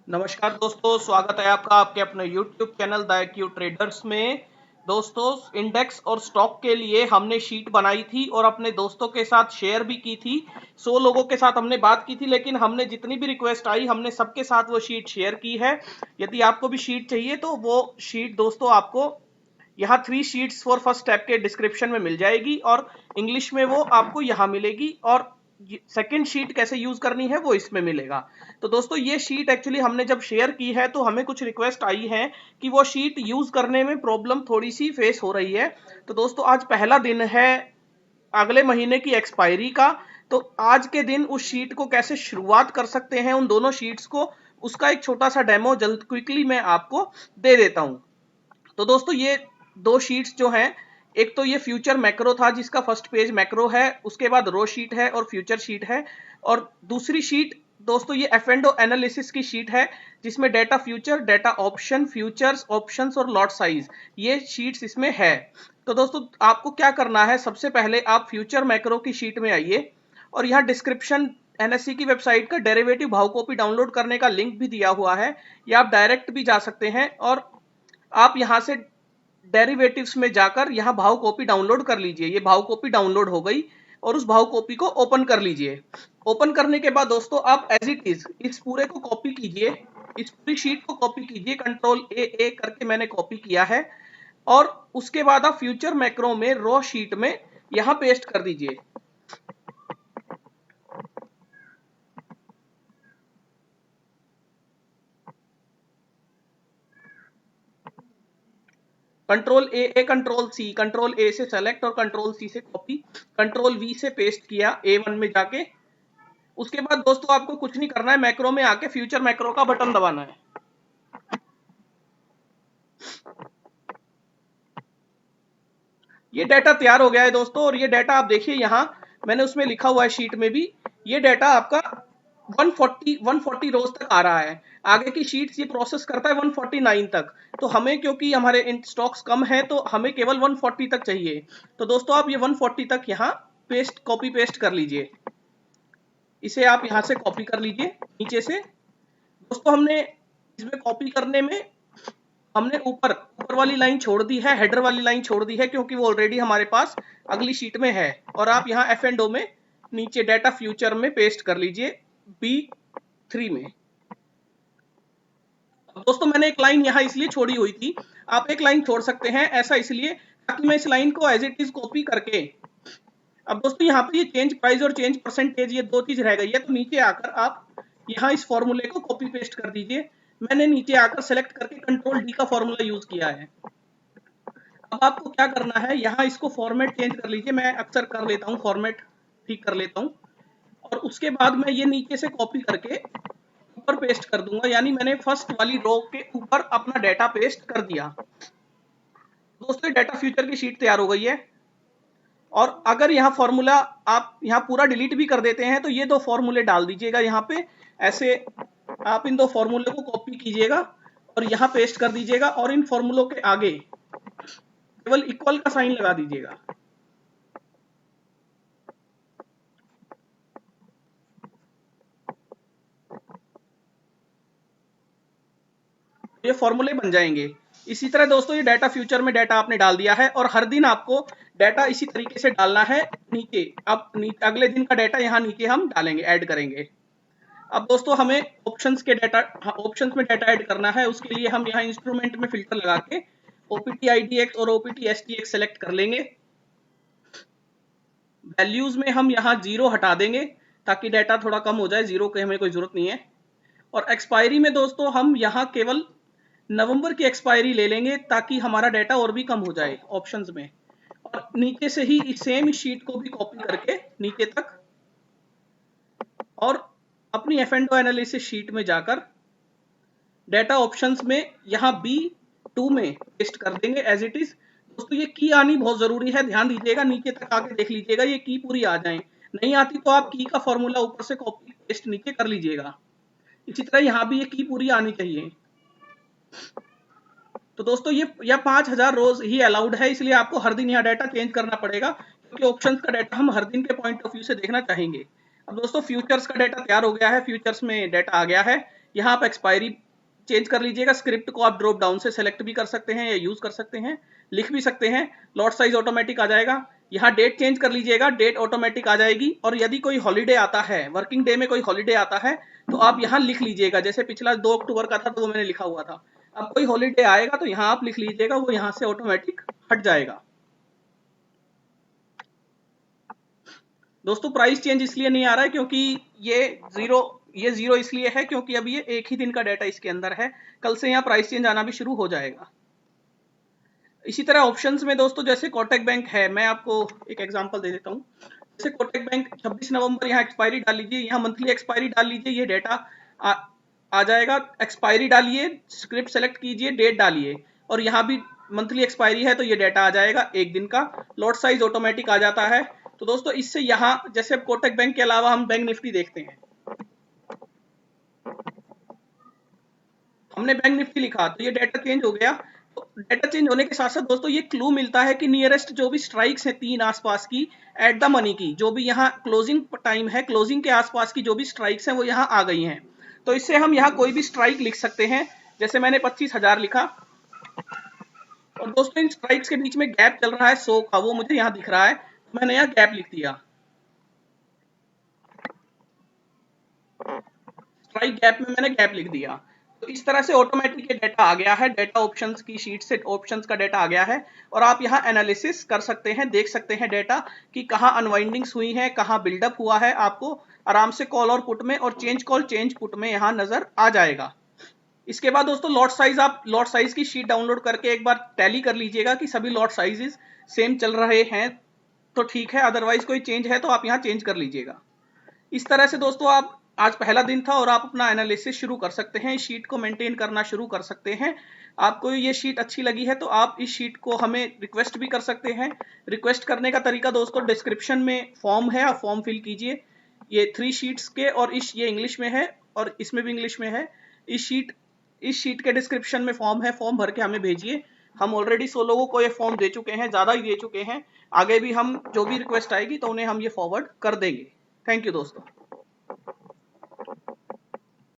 नमस्कार दोस्तों, स्वागत है आपका आपके अपने YouTube channel the IQ traders में। दोस्तों, इंडेक्स और स्टॉक के लिए हमने शीट बनाई थी और अपने दोस्तों के साथ शेयर भी की थी। 100 लोगों के साथ हमने बात की थी, लेकिन हमने जितनी भी रिक्वेस्ट आई हमने सबके साथ वो शीट शेयर की है। यदि आपको भी शीट चाहिए तो वो शीट दोस्तों आपको यहाँ 3 शीट्स फॉर फर्स्ट स्टेप के डिस्क्रिप्शन में मिल जाएगी और इंग्लिश में वो आपको यहाँ मिलेगी, और सेकंड शीट कैसे यूज करनी है वो इसमें मिलेगा। तो दोस्तों, ये शीट एक्चुअली हमने जब शेयर की है तो हमें कुछ रिक्वेस्ट आई है कि वो शीट यूज करने में प्रॉब्लम थोड़ी सी फेस हो रही है। तो दोस्तों, आज पहला दिन है अगले महीने की एक्सपायरी का। तो आज के दिन उस शीट को कैसे शुरुआत कर सकते हैं, उन दोनों शीट्स को, उसका एक छोटा सा डेमो जल्द क्विकली मैं आपको दे देता हूं। तो दोस्तों, ये दो शीट्स जो हैं, एक तो ये फ्यूचर मैक्रो था जिसका फर्स्ट पेज मैक्रो है, उसके बाद रो शीट है और फ्यूचर शीट है। और दूसरी शीट दोस्तों ये एफ एंड ओ एनालिसिस की शीट है जिसमें data future, data option, futures, options और लॉट साइज, ये शीट्स इसमें है। तो दोस्तों, आपको क्या करना है, सबसे पहले आप फ्यूचर मैक्रो की शीट में आइए और यहाँ डिस्क्रिप्शन एनएससी की वेबसाइट का डेरिवेटिव भाव कॉपी डाउनलोड करने का लिंक भी दिया हुआ है, या आप डायरेक्ट भी जा सकते हैं और आप यहां से डेरिवेटिव्स में जाकर यहां भाव कॉपी डाउनलोड कर लीजिए। ये भाव कॉपी डाउनलोड हो गई और उस भाव कॉपी को ओपन कर लीजिए। ओपन करने के बाद दोस्तों आप एज इट इज इस पूरे को कॉपी कीजिए, इस पूरी शीट को कॉपी कीजिए, कंट्रोल ए करके मैंने कॉपी किया है। और उसके बाद आप फ्यूचर मैक्रो में रो शीट में यहां पेस्ट कर दीजिए। कंट्रोल ए से सेलेक्ट और कंट्रोल सी से कॉपी, कंट्रोल वी से पेस्ट किया A1 में जाके। उसके बाद दोस्तों आपको कुछ नहीं करना है, मैक्रो में आके फ्यूचर मैक्रो का बटन दबाना है। ये डाटा तैयार हो गया है दोस्तों, और ये डाटा आप देखिए यहाँ मैंने उसमें लिखा हुआ है शीट में भी, ये डाटा आपका 140 रोज तक आ रहा है। आगे की शीट्स ये प्रोसेस करता है 149 तक। तो हमें, क्योंकि हमारे इन स्टॉक्स कम है, तो हमें केवल 140 तक चाहिए। तो दोस्तों आप ये 140 तक यहाँ पेस्ट, कॉपी पेस्ट कर लीजिए। इसे आप यहाँ से कॉपी कर लीजिए नीचे से। दोस्तों, हमने इसमें कॉपी करने में हमने ऊपर ऊपर वाली लाइन छोड़ दी है, हेडर वाली लाइन छोड़ दी है, क्योंकि वो ऑलरेडी हमारे पास अगली शीट में है। और आप यहाँ एफ एंड ओ में नीचे डाटा फ्यूचर में पेस्ट कर लीजिए B3 में। दोस्तों, मैंने एक लाइन यहाँ इसलिए छोड़ी हुई थी, आप एक लाइन छोड़ सकते हैं, ऐसा इसलिए ताकि मैं इस लाइन को एज इट इज कॉपी करके, अब दोस्तों यहाँ पे ये चेंज प्राइस और चेंज परसेंटेज, ये दो चीज रह गई है। तो नीचे आकर आप यहाँ इस फॉर्मूले को कॉपी पेस्ट कर दीजिए। मैंने नीचे आकर सेलेक्ट करके कंट्रोल डी का फॉर्मूला यूज किया है। अब आपको क्या करना है, यहाँ इसको फॉर्मेट चेंज कर लीजिए। मैं अक्सर कर लेता हूँ, फॉर्मेट ठीक कर लेता हूँ। और उसके बाद मैं ये नीचे से कॉपी करके ऊपर पेस्ट कर दूंगा, यानी मैंने फर्स्ट वाली रो के ऊपर अपना डाटा पेस्ट कर दिया। दोस्तों, डाटा फ्यूचर की शीट तैयार हो गई है। और अगर यहाँ फॉर्मूला आप यहाँ पूरा डिलीट भी कर देते हैं तो ये दो फॉर्मूले डाल दीजिएगा यहाँ पे। ऐसे आप इन दो फॉर्मूले को कॉपी कीजिएगा और यहाँ पेस्ट कर दीजिएगा, और इन फॉर्मूलों के आगे केवल इक्वल का साइन लगा दीजिएगा। ये फॉर्मूले बन जाएंगे। इसी तरह दोस्तों, ये डाटा फ्यूचर में डाटा आपने डाल दिया है, और हर दिन आपको डाटा इसी तरीके से डालना है नीचे। अब अगले दिन का डाटा यहाँ नीचे हम डालेंगे, ऐड करेंगे। अब दोस्तों, हमें ऑप्शंस के डाटा, ऑप्शंस में डाटा ऐड करना है। उसके लिए हम यहाँ इंस्ट्रूमेंट में फिल्टर लगा के ओपीटी आईडीएक्स और ओपीटी एसटीएक्स सेलेक्ट कर लेंगे। वैल्यूज में हम यहाँ 0 हटा देंगे ताकि डाटा थोड़ा कम हो जाए, 0 की हमें कोई जरूरत नहीं है। और एक्सपायरी में दोस्तों हम यहाँ केवल नवंबर की एक्सपायरी ले लेंगे ताकि हमारा डाटा और भी कम हो जाए ऑप्शंस में। और नीचे से ही इस सेम शीट को भी कॉपी करके नीचे तक, और अपनी F and O analysis sheet में जाकर डाटा ऑप्शंस में यहाँ B2 में पेस्ट कर देंगे एज इट इज। दोस्तों, ये की आनी बहुत जरूरी है, ध्यान दीजिएगा, नीचे तक आके देख लीजिएगा ये की पूरी आ जाए। नहीं आती तो आप की का फॉर्मूला ऊपर से कॉपी पेस्ट नीचे कर लीजिएगा। इसी तरह यहाँ भी ये की पूरी आनी चाहिए। तो दोस्तों, ये 5000 रोज ही अलाउड है, इसलिए आपको हर दिन यहाँ डाटा चेंज करना पड़ेगा, क्योंकि ऑप्शंस का डाटा हम हर दिन के पॉइंट ऑफ व्यू से देखना चाहेंगे। अब दोस्तों, फ्यूचर्स का डाटा तैयार हो गया है, फ्यूचर्स में डाटा आ गया है। यहाँ आप एक्सपायरी चेंज कर लीजिएगा। स्क्रिप्ट को आप ड्रॉप डाउन से सेलेक्ट भी कर सकते हैं या यूज कर सकते हैं, लिख भी सकते हैं। लॉट साइज ऑटोमेटिक आ जाएगा। यहाँ डेट चेंज कर लीजिएगा, डेट ऑटोमेटिक आ जाएगी। और यदि कोई हॉलीडे आता है, वर्किंग डे में कोई हॉलीडे आता है, तो आप यहाँ लिख लीजिएगा। जैसे पिछला 2 अक्टूबर का था तो वो मैंने लिखा हुआ था। अब कोई हॉलीडे आएगा तो यहाँ आप लिख लीजिएगा, वो यहाँ से ऑटोमेटिक हट जाएगा। दोस्तों प्राइस चेंज इसलिए नहीं आ रहा है क्योंकि ये जीरो इसलिए है क्योंकि अब ये एक ही दिन का डाटा इसके अंदर है। कल से यहाँ प्राइस चेंज आना भी शुरू हो जाएगा। इसी तरह ऑप्शंस में दोस्तों जैसे कोटक बैंक है, मैं आपको एक एग्जांपल दे देता हूँ। जैसे कोटक बैंक 26 नवंबर यहाँ एक्सपायरी डाल लीजिए, यहाँ मंथली एक्सपायरी डाल लीजिए, ये डेटा आ जाएगा। एक्सपायरी डालिए, स्क्रिप्ट सेलेक्ट कीजिए, डेट डालिए और यहाँ भी मंथली एक्सपायरी है तो ये डेटा आ जाएगा एक दिन का। लॉट साइज ऑटोमेटिक आ जाता है। तो दोस्तों इससे यहाँ जैसे कोटक बैंक के अलावा हम बैंक निफ्टी देखते हैं, हमने बैंक निफ्टी लिखा तो ये डेटा चेंज हो गया। तो डेटा चेंज होने के साथ साथ दोस्तों ये क्लू मिलता है कि नियरेस्ट जो भी स्ट्राइक्स हैं 3 आसपास की एट द मनी की, जो भी यहाँ क्लोजिंग टाइम है, क्लोजिंग के आसपास की जो भी स्ट्राइक्स हैं वो यहाँ आ गई हैं। तो इससे हम यहाँ कोई भी स्ट्राइक लिख सकते हैं। जैसे मैंने 25,000 लिखा और दोस्तों इन स्ट्राइक्स के बीच में गैप चल रहा है 100 का, वो मुझे यहाँ दिख रहा है, तो मैंने यहाँ गैप लिख दिया। स्ट्राइक गैप में मैंने गैप लिख दिया। तो इस तरह से ऑटोमेटिक ये डेटा आ गया है। डेटा ऑप्शंस की शीट से ऑप्शंस का डेटा आ गया है और आप यहाँ एनालिसिस कर सकते हैं, देख सकते हैं डेटा कि कहाँ अनवाइंडिंग्स हुई हैं, कहाँ बिल्डअप हुआ है। आपको आराम से कॉल और पुट में और चेंज कॉल चेंज पुट में यहाँ नजर आ जाएगा। इसके बाद दोस्तों लॉट साइज, आप लॉट साइज की शीट डाउनलोड करके एक बार टैली कर लीजिएगा कि सभी लॉट साइजेस सेम चल रहे हैं तो ठीक है, अदरवाइज कोई चेंज है तो आप यहाँ चेंज कर लीजिएगा। इस तरह से दोस्तों आप, आज पहला दिन था और आप अपना एनालिसिस शुरू कर सकते हैं, शीट को मेंटेन करना शुरू कर सकते हैं। आपको ये शीट अच्छी लगी है तो आप इस शीट को हमें रिक्वेस्ट भी कर सकते हैं। रिक्वेस्ट करने का तरीका दोस्तों डिस्क्रिप्शन में फॉर्म है, आप फॉर्म फिल कीजिए। ये 3 शीट्स के और ये इंग्लिश में है और इसमें भी इंग्लिश में है। इस शीट के डिस्क्रिप्शन में फॉर्म है, फॉर्म भर के हमें भेजिए। हम ऑलरेडी 100 लोगों को ये फॉर्म दे चुके हैं, ज़्यादा ही दे चुके हैं। आगे भी हम जो भी रिक्वेस्ट आएगी तो उन्हें हम ये फॉरवर्ड कर देंगे। थैंक यू दोस्तों।